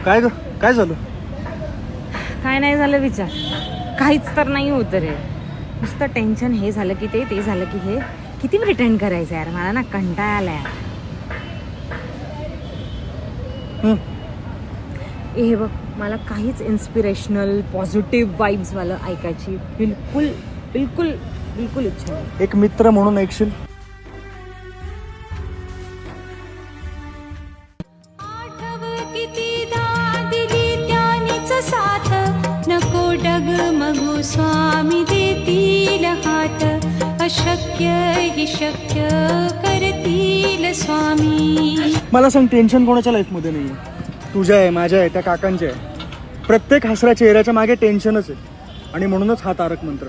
काय ग, काय झालं? काय नाही झालं विचार, काहीच तर नाही होत रे. नुसतं टेन्शन, हे झालं की ते झालं की हे. किती प्रिटेंड करायचं यार, मला ना कंटाळा आला यार. हे बघ, मला काहीच इन्स्पिरेशनल पॉझिटिव्ह वाईब्स वाला ऐकायची बिलकुल बिलकुल बिलकुल इच्छा नाही. एक मित्र म्हणून ऐकशील? साथ नको डगमगू स्वामी देतील हात, अशक्य हि शक्य करतील स्वामी. मला सांग, टेन्शन कोणाच्या लाईफमध्ये नाही आहे? तुझ्या आहे, माझ्या आहे, त्या काकांच्या आहे. प्रत्येक हसऱ्या चेहऱ्याच्या मागे टेन्शनच आहे. आणि म्हणूनच हा तारक मंत्र.